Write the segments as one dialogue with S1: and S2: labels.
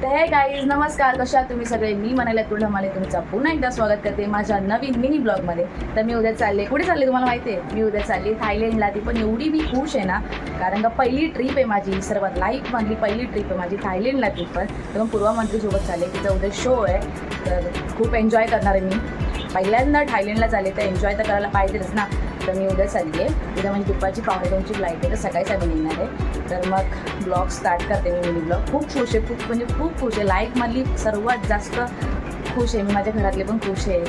S1: हे गाईज नमस्कार, कशा आहात तुम्ही सगळे. मी म्हणाले तुढमाले तुमचं पुन्हा एकदा स्वागत करते माझ्या नवीन मिनी ब्लॉगमध्ये. तर मी उद्या चालले, कुठे चालले तुम्हाला माहिती आहे, मी उद्या चालली थायलंडला. ती पण एवढी मी खुश आहे ना, कारण का पहिली ट्रिप आहे माझी, सर्वात लाईफमधली पहिली ट्रिप आहे माझी थायलंडला. ती पण तर मग पूर्वा मंत्रीसोबत चालले. तिचा उद्या शो आहे, तर खूप एन्जॉय करणार आहे मी. पहिल्यांदा थायलंडला चालले तर एन्जॉय तर करायला पाहिजेच ना. तर मी उद्या चालली आहे. उद्या म्हणजे दुपारची 2:45ची फ्लाईट आहे, तर सकाळीच आम्ही निघणार आहे. तर मग ब्लॉग स्टार्ट करते मी मिनी ब्लॉग. खूप खुश आहे, खूप म्हणजे खूप खुश आहे. लाईफमधली सर्वात जास्त खुश आहे मी. माझ्या घरातले पण खुश आहे,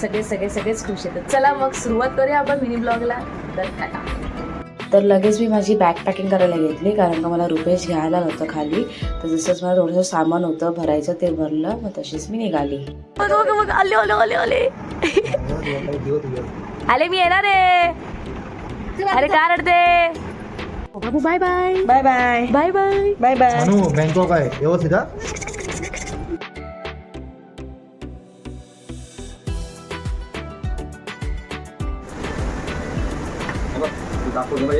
S1: सगळेच खुश आहेत. तर चला मग सुरुवात करूया आपण मिनी ब्लॉगला. तर लगेच मी माझी बॅग पॅकिंग करायला घेतली, कारण का मला रुपेश घ्यायला नव्हतं खाली. तर जसंच मला थोडंसं सामान होतं भरायचं ते भरलं, मग तशीच मी निघाली. आले मी येणार आहे. अरे का रडते बाबू. Bye bye
S2: bye bye
S1: bye bye
S2: bye bye.
S3: Bangkok आहे व्यवस्थित.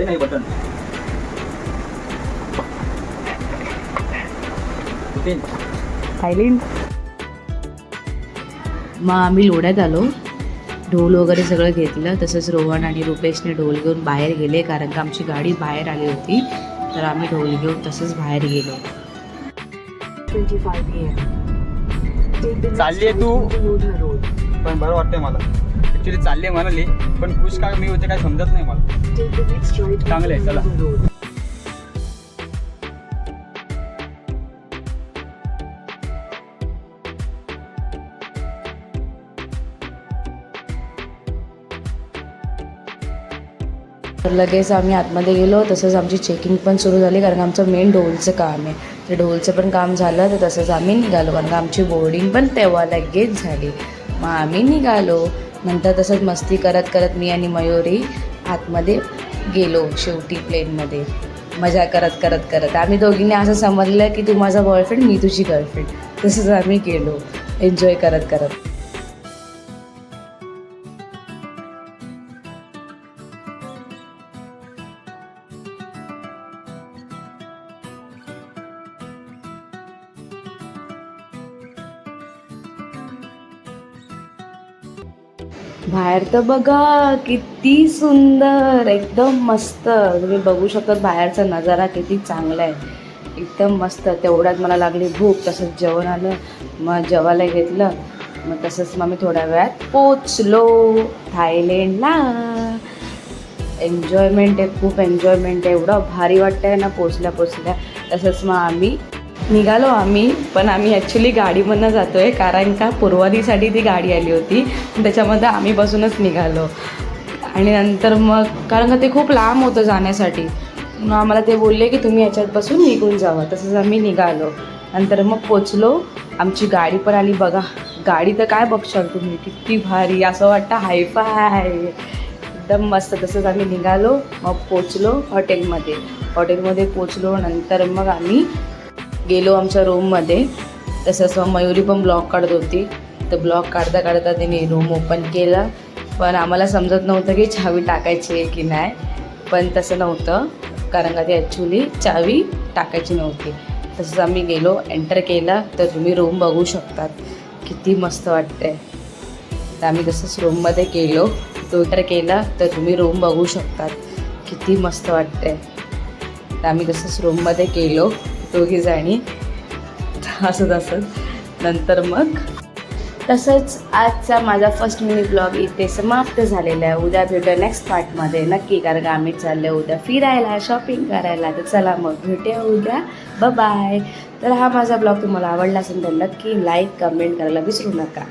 S4: नाही बटन
S1: थायलंड. मग आम्ही लोढ्यात आलो, ढोल वगैरे सगळं घेतलं. तसंच रोहन आणि रुपेशने ढोल घेऊन बाहेर गेले, कारण का आमची गाडी बाहेर आली होती. तर आम्ही ढोल घेऊन तसंच बाहेर गेलो. 25 PM.
S4: चालली आहे तू, पण बरं वाटतंय मला. ऍक्च्युली चालली आहे म्हणाली, पण खुश का मी होते काय समजत नाही मला. चांगलं आहे, चला.
S1: तर लगेच आम्ही आतमध्ये गेलो. तसंच आमची चेकिंग पण सुरू झाली, कारण आमचं मेन ढोलचं काम आहे. ते ढोलचं पण काम झालं, तर तसंच आम्ही निघालो, कारण का आमची बोर्डिंग पण तेव्हा लगेच झाली. मग आम्ही निघालो. नंतर तसंच मस्ती करत करत मी आणि मयुरी आतमध्ये गेलो. शेवटी प्लेनमध्ये मजा करत करत करत आम्ही दोघींनी असं समजलं की तू माझा बॉयफ्रेंड, मी तुझी गर्लफ्रेंड. तसंच आम्ही गेलो एन्जॉय करत करत. बाहेर तर बघा किती सुंदर, एकदम मस्त. तुम्ही बघू शकता बाहेरचा नजारा किती चांगला आहे, एकदम मस्त. तेवढ्यात मला लागली भूक. तसंच जेवण आलं, मग जेवायला घेतलं. मग तसंच मग मी थोड्या वेळात पोचलो थायलंडला. एन्जॉयमेंट आहे, खूप एन्जॉयमेंट आहे. एवढं भारी वाटतं आहे ना पोचल्या. तसंच मग आम्ही निघालो. पण आम्ही ॲक्च्युली गाडीमधनं जातो आहे, कारण का पूर्वादीसाठी ती गाडी आली होती, त्याच्यामध्ये आम्ही बसूनच निघालो. आणि नंतर मग कारण का ते खूप लांब होतं जाण्यासाठी, मग आम्हाला ते बोलले की तुम्ही याच्यात बसून निघून जावं. तसंच आम्ही निघालो. नंतर मग पोचलो. आमची गाडी पण आली बघा. गाडी तर काय बघशाल तुम्ही, किती भारी, असं वाटतं हायफाय, एकदम मस्त. तसंच आम्ही निघालो. मग पोचलो हॉटेलमध्ये पोचलो. नंतर मग आम्ही गेलो आमच्या रूममध्ये. तसंच मग मयुरी पण ब्लॉग काढत होती, तर ब्लॉग काढता तिने रूम ओपन केला. पण आम्हाला समजत नव्हतं की चावी टाकायची आहे की नाही. पण तसं नव्हतं, कारण का ती ॲक्च्युली चावी टाकायची नव्हती. तसंच आम्ही गेलो, एंटर केला. तर तुम्ही रूम बघू शकतात, किती मस्त वाटते. तर आम्ही तसंच रूममध्ये गेलो, तो एंटर केला. तर तुम्ही रूम बघू शकतात, किती मस्त वाटते. तर आम्ही तसंच रूममध्ये गेलो दोघीजणी. असंच नंतर मग तसंच आजचा माझा फर्स्ट मिनी ब्लॉग इथे समाप्त झालेला आहे. उद्या भेटूया नेक्स्ट पार्टमध्ये नक्की, कारण का आम्ही चाललो उद्या फिरायला, शॉपिंग करायला. तर चला मग भेटूया उद्या. बाय. तर हा माझा ब्लॉग तुम्हाला आवडला असेल तर नक्की लाईक कमेंट करायला विसरू नका.